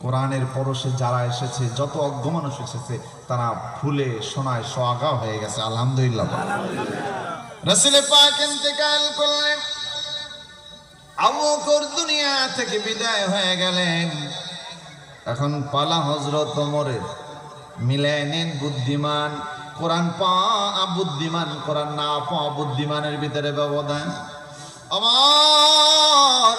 কোরআনের পরশে যারা এসেছে, যত অজ্ঞ মানুষ এসেছে, তারা ফুলে সোনায় সোহাগা হয়ে গেছে। আলহামদুলিল্লাহ। রাসূল পাক ইন্তেকাল করলেন, আবু বকর দুনিয়া থেকে বিদায় হয়ে গেলেন। এখন পালা হযরত ওমরের। মিলায় নেন বুদ্ধিমান কোরআন পা বুদ্ধিমান, কোরআন না পা বুদ্ধিমানের ভিতরে ব্যবধান। আমার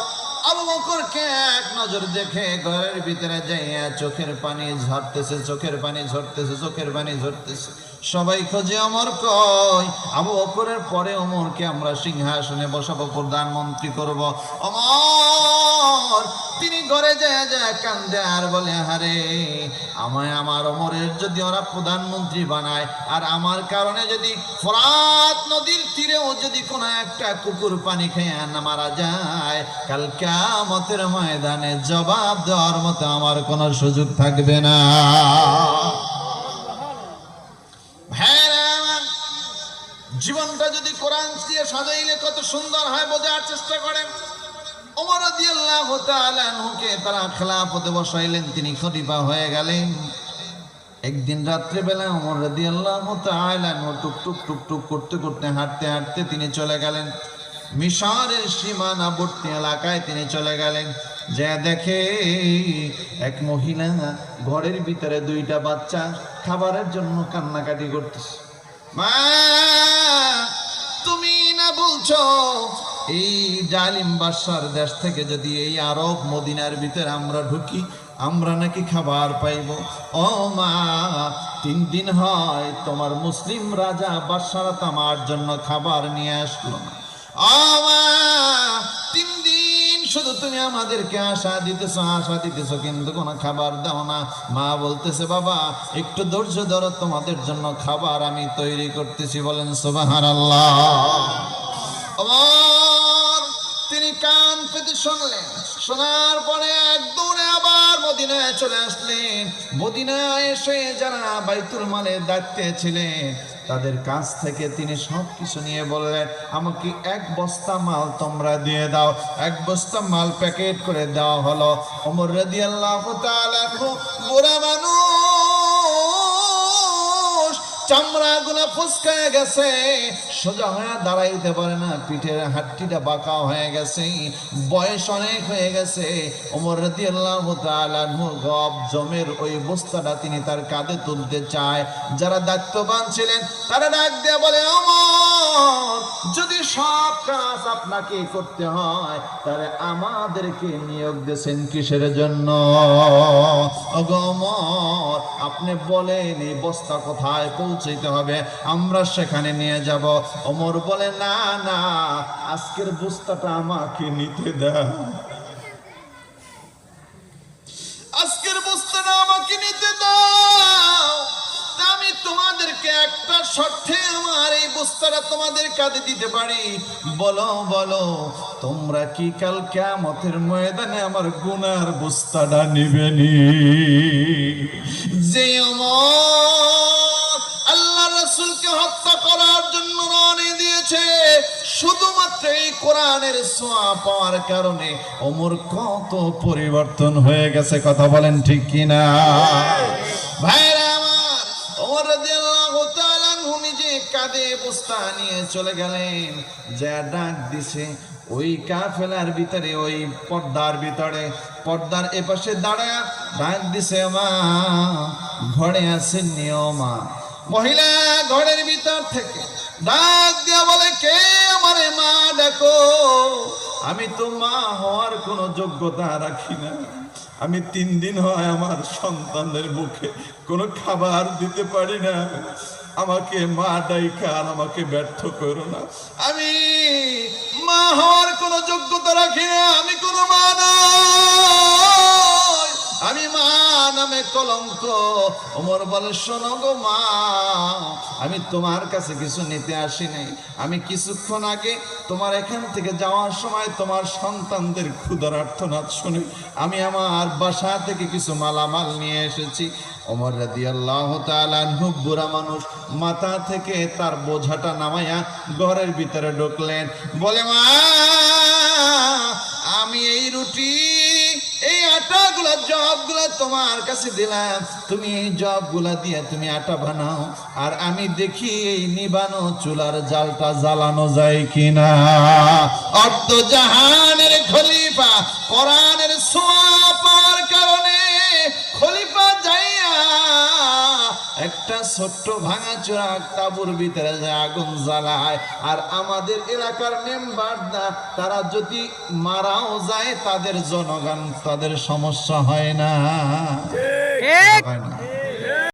আবু বকরকে এক নজর দেখে ঘরের ভিতরে যাইয়া চোখের পানি ঝরতেছে, চোখের পানি ঝরতেছে, চোখের পানি ঝরতেছে। সবাই খোঁজে ওমর কই। আবু বকরের পরে ওমরকে আমরা সিংহাসনে বসাবো, প্রধানমন্ত্রী করব। ওমর তিনি ঘরে যায় যায় কান্দে আর বলে, আরে আমায় আমার ওমরের যদি ওরা প্রধানমন্ত্রী বানায়, আর আমার কারণে যদি ফোরাত নদীর তীরেও যদি কোনো একটা কুকুর পানি খেয়ে না মারা যায়, কাল কিয়ামতের ময়দানে জবাব দেওয়ার মতো আমার কোনো সুযোগ থাকবে না। জীবনটা যদি কোরআন দিয়ে সাজাইলে কত সুন্দর হয় বোঝার চেষ্টা করেন। ওমর রাদিয়াল্লাহু তাআলা আনহুকে তারা খেলাফতে বসাইলেন, তিনি খলিফা হয়ে গেলেন। একদিন রাত্রে বেলা ওমর রাদিয়াল্লাহু তাআলা আনহু টুকটুক টুকটুক করতে করতে হাঁটতে হাঁটতে তিনি চলে গেলেন মিশরের সীমানাবর্তী এলাকায়। তিনি চলে গেলেন, যে দেখে এক মহিলা ঘরের ভিতরে দুইটা বাচ্চা খাবারের জন্য কান্নাকাটি করতেছে। মা, তুমি না বলছো এই জালিম বাদশার দেশ থেকে যদি এই আরব মদিনার ভিতরে আমরা ঢুকি, আমরা নাকি খাবার পাইব? ও মা, 3 দিন হয় তোমার মুসলিম রাজা বাদশারা তো আমার জন্য খাবার নিয়ে আসলো না। ও মা, 3 দিন শুধু তুমি আমাদেরকে আশা দিতেছো, কিন্তু কোনো খাবার দাও না। মা বলতেছে, বাবা একটু ধৈর্য ধরো, তোমাদের জন্য খাবার আমি তৈরি করতেছি। বলেন সুবহানাল্লাহ। তিনি কান পেতে শুনলেন, শোনার পরে এক দৌড়ে আবার মদিনায় চলে আসলেন। মদিনায় এসে যারা বাইতুল মালের দায়িত্বে ছিলেন তাদের কাছ থেকে তিনি সবকিছু নিয়ে বললেন, আমাকে 1 বস্তা মাল তোমরা দিয়ে দাও। 1 বস্তা মাল প্যাকেট করে দেওয়া হলো। ওমর রাদিয়াল্লাহু তাআলা বুড়া মানুষ, চামড়া গুলা ফুসকায় গেছে, সোজা হয়ে দাঁড়াইতে পারে না, পিঠের হাড্ডিটা বাঁকা হয়ে গেছে, বয়স অনেক হয়ে গেছে। ওমর রাদিয়াল্লাহু তাআলা গব জমের ওই বস্তাটা তিনি তার কাঁধে তুলতে চায়। যারা দায়িত্ববান ছিলেন তারা ডাক দিয়ে বলে, ওমর যদি সব কাজ আপনাকে করতে হয় তাহলে আমাদেরকে নিয়োগ দিয়েছেন কিসের জন্য? ওমর আপনি বলেন এই বস্তা কোথায় পৌঁছাইতে হবে, আমরা সেখানে নিয়ে যাব। ওমর বলে, না না, আজকের বস্তাটা আমাকে নিতে দাও, আজকের বস্তাটা আমাকে নিতে দাও। আমি তোমাদেরকে একটা শর্তে আমার এই বস্তাটা তোমাদের কাঁধে দিতে পারি। বলো বলো, তোমরা কি কাল কিয়ামতের ময়দানে আমার গুনার বস্তাটা নিবেনি? যে ওমর আল্লাহ রাসূলকে হত্যা করার জন্য রওনা দিয়েছে, শুধুমাত্র এই কোরআনের ছোঁয়া পাওয়ার কারণে ওমর কত পরিবর্তন হয়ে গেছে। কথা বলেন ঠিক কিনা? ভাইরা আমার, ওমর রাদিয়াল্লাহু তাআলা নিজে কাঁধে বস্তা নিয়ে চলে গেলেন। যা ডাক দিছে ওই কাফেলার ভিতরে, ওই পর্দার ভিতরে, পর্দার এপাশে দাঁড়ায় ডাক দিছে, মা ঘরে আসেন নিয়মা। মহিলা ঘরের ভিতর থেকে ডাক দিয়া বলে, কে আমারে মা ডাকো? আমি তো মা হওয়ার কোনো যোগ্যতা রাখি না। আমি 3 দিন হয় আমার সন্তানদের মুখে কোনো খাবার দিতে পারি না। আমাকে মা ডাইকা আর আমাকে ব্যর্থ করো না। আমি মা হওয়ার কোনো যোগ্যতা রাখি না, আমি কোনো মা নই, আমি মা নামে কলঙ্ক। ওমর বলে, শোনো গো মা, আমি তোমার কাছে কিছু নিতে আসি নাই। আমি কিছুক্ষণ আগে তোমার এখান থেকে যাওয়ার সময় তোমার সন্তানদের ক্ষুধার আর্তনাদ শুনে আমি আমার বাসা থেকে কিছু মালামাল নিয়ে এসেছি। ওমর রাদিয়াল্লাহু তাআলা আনহু বুড়া মানুষ, মাথা থেকে তার বোঝাটা নামাইয়া ঘরের ভিতরে ঢুকলেন। বলে, মা আমি এই রুটি এই আটাগুলা জবগুলা তোমার কাছে দিলাম, তুমি এই জবগুলা দিয়ে তুমি আটা বানাও, আর আমি দেখি এই নিবানো চুলার জালটা জ্বালানো যায় কিনা। অর্ধ জাহানের খলিফা কোরআনের ছোঁয়া পাওয়ার কারণে খলিফা যাইয়া একটা ছোট্ট ভাঙাচোরা তাঁবুর ভিতরে যায় আগুন জ্বালায়। আর আমাদের এলাকার মেম্বাররা তারা যদি মারাও যায় তাদের জনগণ, তাদের সমস্যা হয় না, হয় না।